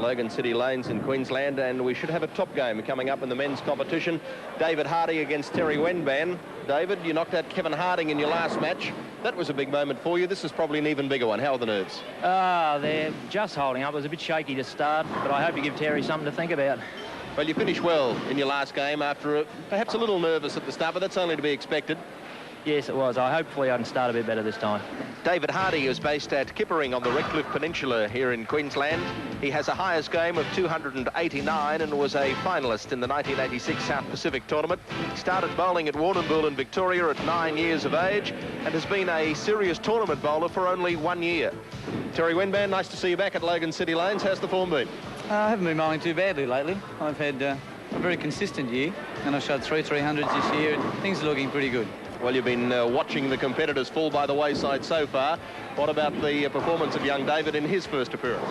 Logan City Lanes in Queensland, and we should have a top game coming up in the men's competition. David Hardy against Terry Wenban. David, you knocked out Kevin Harding in your last match. That was a big moment for you. This is probably an even bigger one. How are the nerves? They're just holding up. It was a bit shaky to start, but I hope you give Terry something to think about. Well, you finished well in your last game after perhaps a little nervous at the start, but that's only to be expected. Yes, it was. Hopefully I can start a bit better this time. David Hardy is based at Kippering on the Redcliffe Peninsula here in Queensland. He has a highest game of 289 and was a finalist in the 1986 South Pacific tournament. He started bowling at Warrnambool in Victoria at 9 years of age and has been a serious tournament bowler for only 1 year. Terry Wenban, nice to see you back at Logan City Lanes. How's the form been? I haven't been bowling too badly lately. I've had a very consistent year, and I've shot 3 300s this year. Things are looking pretty good. Well, you've been watching the competitors fall by the wayside so far. What about the performance of young David in his first appearance?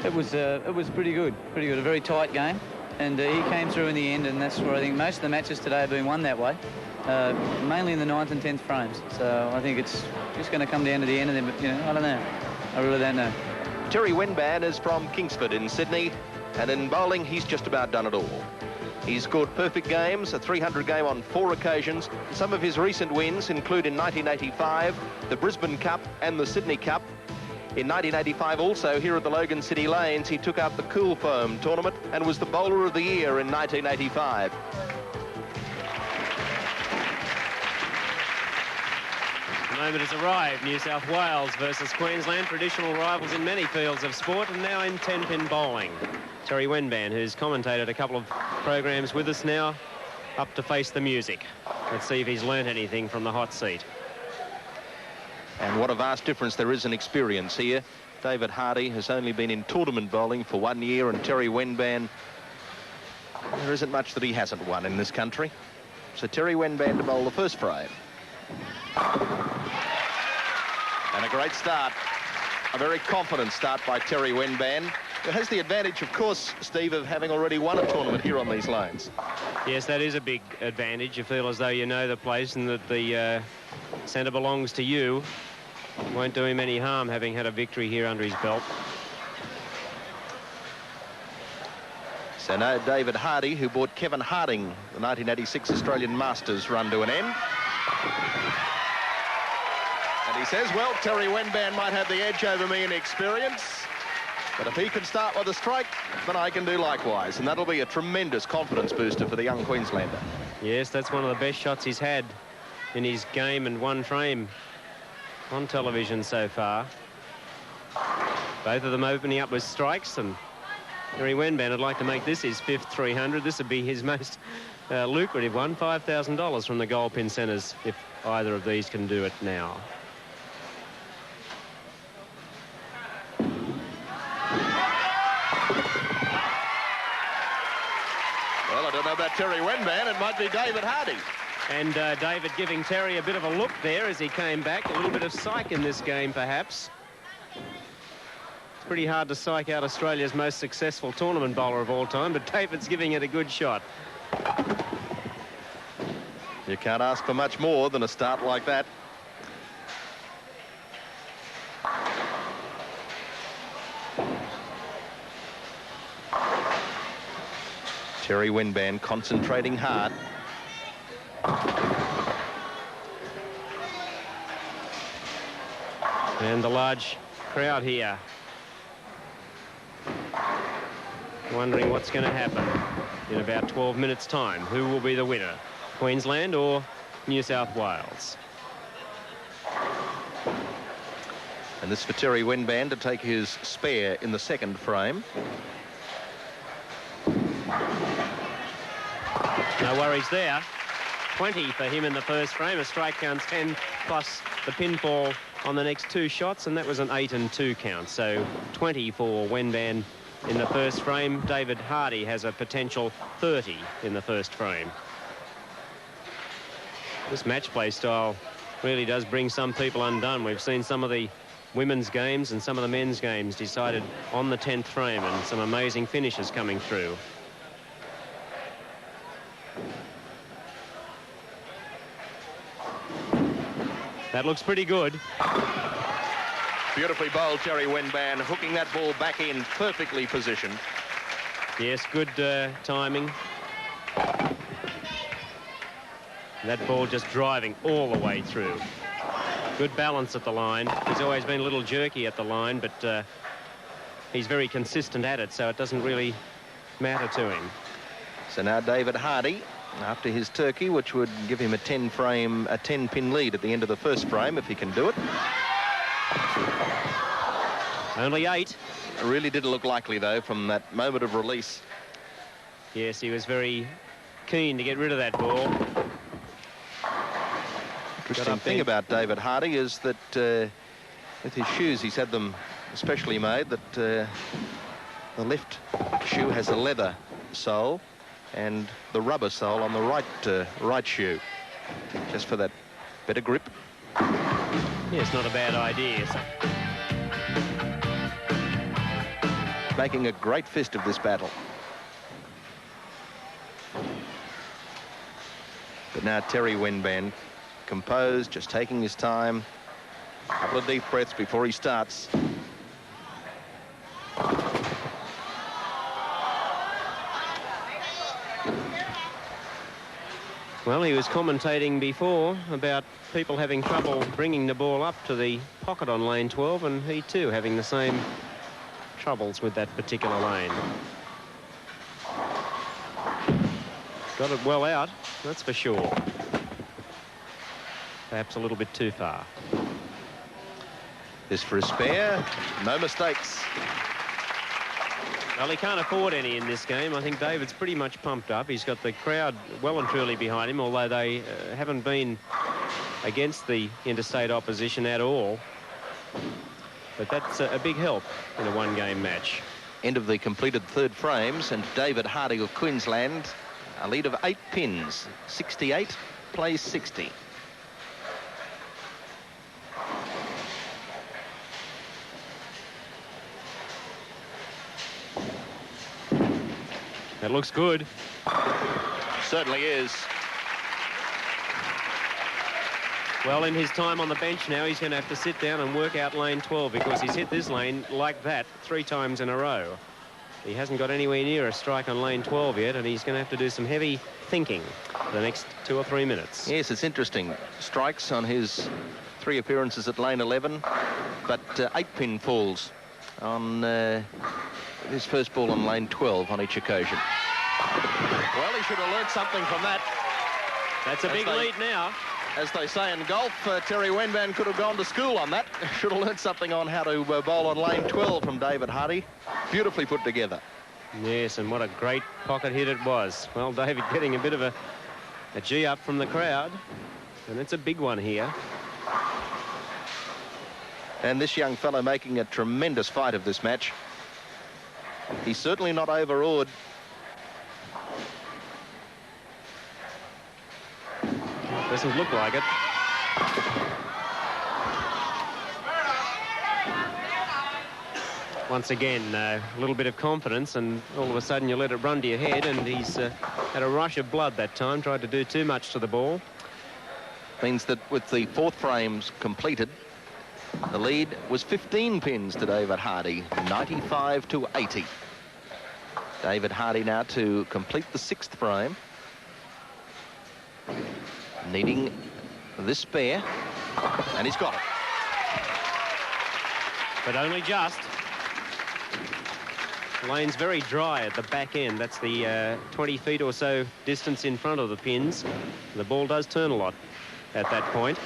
It was pretty good. A very tight game, and he came through in the end, and that's where I think most of the matches today have been won that way, mainly in the 9th and 10th frames. So I think it's just going to come down to the end, and then, I don't know. I really don't know. Terry Wenban is from Kingsford in Sydney, and in bowling, he's just about done it all. He's scored perfect games, a 300 game on 4 occasions. Some of his recent wins include in 1985, the Brisbane Cup and the Sydney Cup. In 1985 also, here at the Logan City Lanes, he took out the Cool Foam tournament and was the bowler of the year in 1985. The moment has arrived. New South Wales versus Queensland, traditional rivals in many fields of sport, and now in 10-pin bowling. Terry Wenban, who's commentated a couple of programs with us now, up to face the music. Let's see if he's learnt anything from the hot seat. And what a vast difference there is in experience here. David Hardy has only been in tournament bowling for 1 year, and Terry Wenban, there isn't much that he hasn't won in this country. So Terry Wenban to bowl the first frame. And a great start. A very confident start by Terry Wenban. It has the advantage, of course, Steve, of having already won a tournament here on these lanes. Yes, that is a big advantage. You feel as though you know the place and that the centre belongs to you. Won't do him any harm having had a victory here under his belt. So now David Hardy, who brought Kevin Harding, the 1986 Australian Masters, run to an end. And he says, well, Terry Wenban might have the edge over me in experience, but if he can start with a strike, then I can do likewise. And that'll be a tremendous confidence booster for the young Queenslander. Yes, that's one of the best shots he's had in his game and 1 frame on television so far. Both of them opening up with strikes, and Terry Wenban would like to make this his 5th 300. This would be his most lucrative one, $5,000 from the Goldpin centres, if either of these can do it now. Well, I don't know about Terry Wenban. It might be David Hardy. And David giving Terry a bit of a look there as he came back. A little bit of psych in this game, perhaps. It's pretty hard to psych out Australia's most successful tournament bowler of all time, but David's giving it a good shot. You can't ask for much more than a start like that. Terry Wenban concentrating hard. And the large crowd here wondering what's going to happen in about 12 minutes' time. Who will be the winner, Queensland or New South Wales? And this for Terry Wenban to take his spare in the 2nd frame. No worries there. 20 for him in the 1st frame. A strike count 10 plus the pinfall on the next 2 shots, and that was an 8 and 2 count. So 20 for Wenban in the 1st frame. David Hardy has a potential 30 in the 1st frame. This match play style really does bring some people undone. We've seen some of the women's games and some of the men's games decided on the 10th frame, and some amazing finishes coming through. That looks pretty good. Beautifully bowled, Terry Wenban, hooking that ball back in, perfectly positioned. Yes, good timing. That ball just driving all the way through. Good balance at the line. He's always been a little jerky at the line, but he's very consistent at it, so it doesn't really matter to him. So now David Hardy, after his turkey, which would give him a 10-pin lead at the end of the first frame, if he can do it. Only 8. It really didn't look likely, though, from that moment of release. Yes, he was very keen to get rid of that ball. Interesting thing about David Hardy is that with his shoes, he's had them specially made, that the left shoe has a leather sole and the rubber sole on the right shoe, just for that better grip. Yeah, it's not a bad idea. Making a great fist of this battle. But now Terry Wenban, composed, just taking his time. A couple of deep breaths before he starts. Well, he was commentating before about people having trouble bringing the ball up to the pocket on lane 12, and he too having the same troubles with that particular lane. Got it well out, that's for sure. Perhaps a little bit too far. This for a spare, no mistakes. Well, he can't afford any in this game. I think David's pretty much pumped up. He's got the crowd well and truly behind him, although they haven't been against the interstate opposition at all. But that's a big help in a one-game match. End of the completed third frames, and David Hardy of Queensland, a lead of 8 pins. 68 plays 60. That looks good. Certainly is. Well, in his time on the bench now, he's going to have to sit down and work out lane 12, because he's hit this lane like that 3 times in a row. He hasn't got anywhere near a strike on lane 12 yet, and he's going to have to do some heavy thinking for the next 2 or 3 minutes. Yes, it's interesting. Strikes on his 3 appearances at lane 11, but 8-pin falls on his first ball on lane 12 on each occasion. Well, he should have learned something from that. That's a big lead now. As they say in golf, Terry Wenban could have gone to school on that. Should have learned something on how to bowl on lane 12 from David Hardy. Beautifully put together. Yes, and what a great pocket hit it was. Well, David getting a bit of a G up from the crowd, and it's a big one here. And this young fellow making a tremendous fight of this match. He's certainly not overawed. Doesn't look like it. Once again, a little bit of confidence, and all of a sudden you let it run to your head, and he's had a rush of blood that time, tried to do too much to the ball. Means that with the 4th frames completed, the lead was 15 pins to David Hardy, 95 to 80. David Hardy now to complete the 6th frame, needing this spare, and he's got it. But only just. The lane's very dry at the back end. That's the 20 feet or so distance in front of the pins. The ball does turn a lot at that point.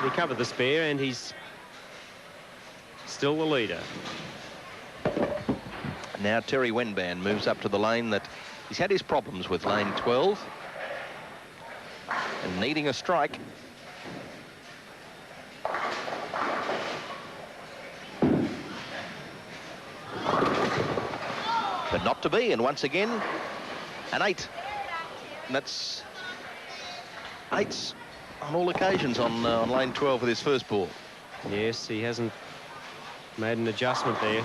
He covered the spare, and he's still the leader. Now Terry Wenban moves up to the lane that he's had his problems with, lane 12. And needing a strike. But not to be, and once again, an 8. And that's 8s on all occasions on lane 12 with his first ball. Yes, he hasn't made an adjustment there,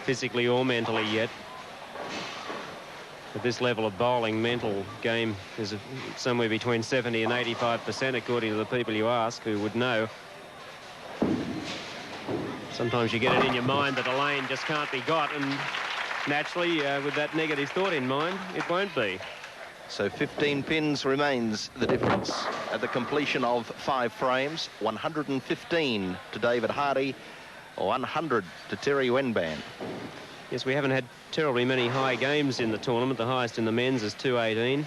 physically or mentally yet. At this level of bowling, mental game is somewhere between 70 and 85%, according to the people you ask, who would know. Sometimes you get it in your mind that a lane just can't be got, and naturally, with that negative thought in mind, it won't be. So 15 pins remains the difference at the completion of 5 frames. 115 to David Hardy, 100 to Terry Wenban. Yes, we haven't had terribly many high games in the tournament. The highest in the men's is 218.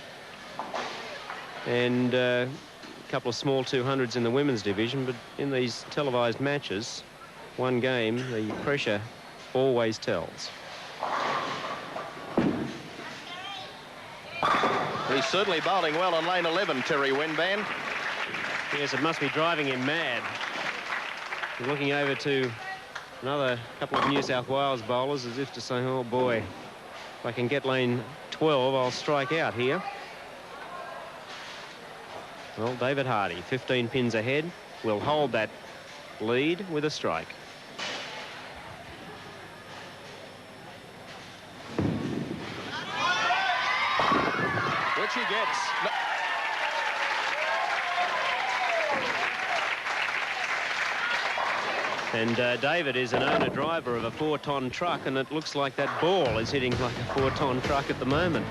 And a couple of small 200s in the women's division. But in these televised matches, one game, the pressure always tells. He's certainly bowling well on lane 11, Terry Wenban. Yes, it must be driving him mad. He's looking over to another couple of New South Wales bowlers as if to say, oh boy, if I can get lane 12, I'll strike out here. Well, David Hardy, 15 pins ahead, will hold that lead with a strike. Which he gets. No. And David is an owner-driver of a 4-ton truck, and it looks like that ball is hitting like a 4-ton truck at the moment.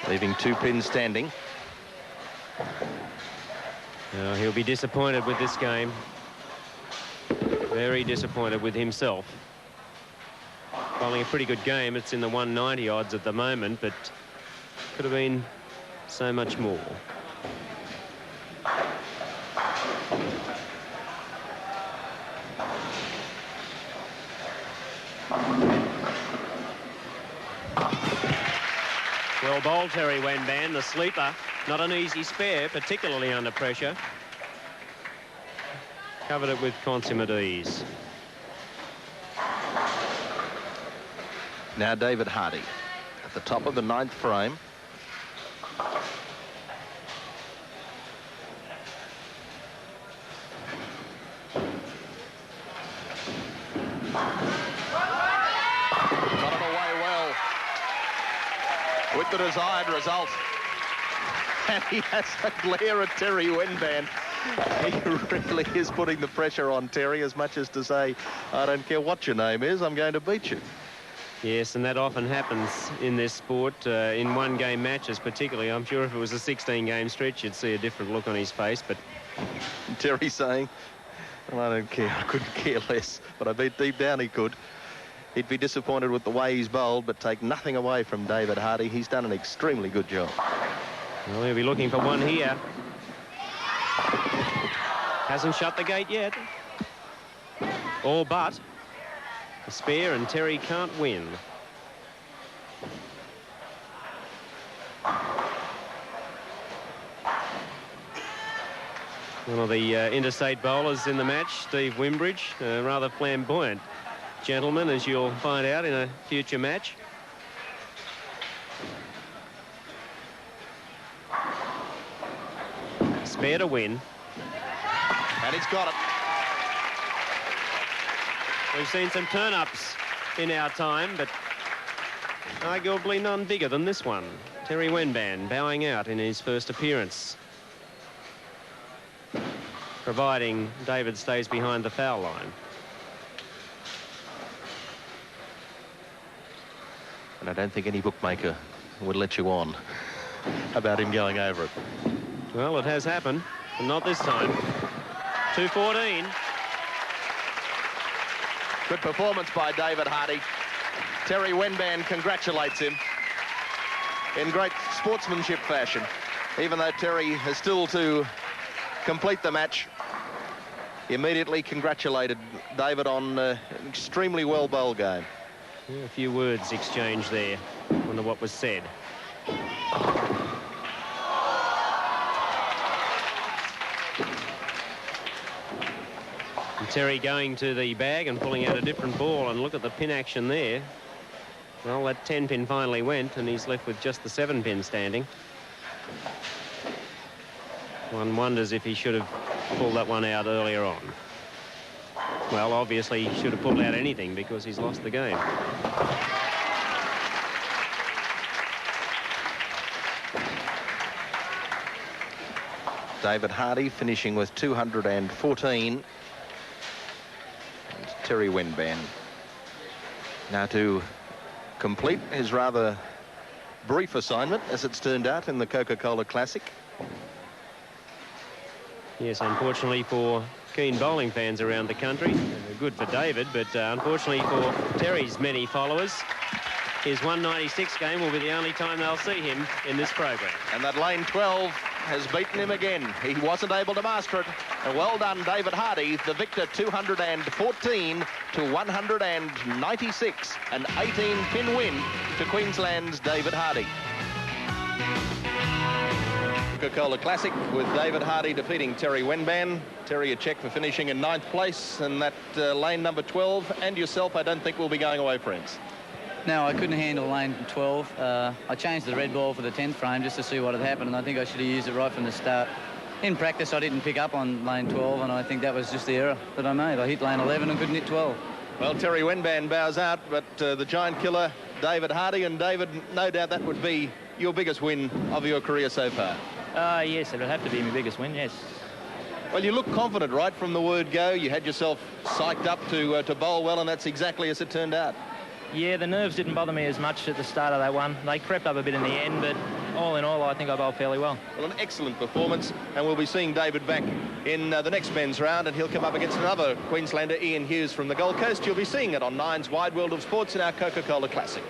Leaving 2 pins standing. He'll be disappointed with this game. Very disappointed with himself. Bowling a pretty good game. It's in the 190 odds at the moment, but could have been so much more. Well bowled, Terry Wenban, the sleeper. Not an easy spare, particularly under pressure. Covered it with consummate ease. Now David Hardy at the top of the 9th frame. Got it away well with the desired result. And he has a glare at Terry Wenban. He really is putting the pressure on Terry, as much as to say, I don't care what your name is, I'm going to beat you. Yes, and that often happens in this sport, in one-game matches particularly. I'm sure if it was a 16-game stretch, you'd see a different look on his face, but... Terry saying, well, I don't care, I couldn't care less, but I bet deep down he could. He'd be disappointed with the way he's bowled, but take nothing away from David Hardy. He's done an extremely good job. Well, he'll be looking for one here. Hasn't shut the gate yet. All but a spare, and Terry can't win. One of the interstate bowlers in the match, Steve Wimbridge, a rather flamboyant gentleman, as you'll find out in a future match. Spare to win. And he's got it. We've seen some turn-ups in our time, but arguably none bigger than this one. Terry Wenban bowing out in his first appearance, providing David stays behind the foul line. And I don't think any bookmaker would let you on about him going over it. Well, it has happened, but not this time. 214. Good performance by David Hardy. Terry Wenban congratulates him in great sportsmanship fashion. Even though Terry has still to complete the match, he immediately congratulated David on an extremely well bowled game. Yeah, a few words exchanged there. Wonder what was said. And Terry going to the bag and pulling out a different ball, and look at the pin action there. Well, that 10-pin finally went, and he's left with just the 7-pin standing. One wonders if he should have pulled that one out earlier on. Well, obviously he should have pulled out anything because he's lost the game. David Hardy finishing with 214. And Terry Wenban now to complete his rather brief assignment, as it's turned out, in the Coca-Cola Classic. Yes, unfortunately for keen bowling fans around the country. Good for David, but unfortunately for Terry's many followers, his 196 game will be the only time they'll see him in this program. And that lane 12 has beaten him again. He wasn't able to master it. And well done, David Hardy, the victor, 214 to 196. An 18-pin win to Queensland's David Hardy. Coca-Cola Classic with David Hardy defeating Terry Wenban. Terry, a check for finishing in 9th place, and that lane number 12 and yourself, I don't think will be going away, friends. No, I couldn't handle lane 12. I changed the red ball for the 10th frame just to see what had happened, and I think I should have used it right from the start. In practice, I didn't pick up on lane 12, and I think that was just the error that I made. I hit lane 11 and couldn't hit 12. Well, Terry Wenban bows out, but the giant killer, David Hardy, and David, no doubt that would be your biggest win of your career so far. Yes, it'll have to be my biggest win, yes. Well, you look confident right from the word go. You had yourself psyched up to bowl well, and that's exactly as it turned out. Yeah, the nerves didn't bother me as much at the start of that one. They crept up a bit in the end, but all in all, I think I bowled fairly well. Well, an excellent performance, and we'll be seeing David back in the next men's round, and he'll come up against another Queenslander, Ian Hughes from the Gold Coast. You'll be seeing it on Nine's Wide World of Sports in our Coca-Cola Classic.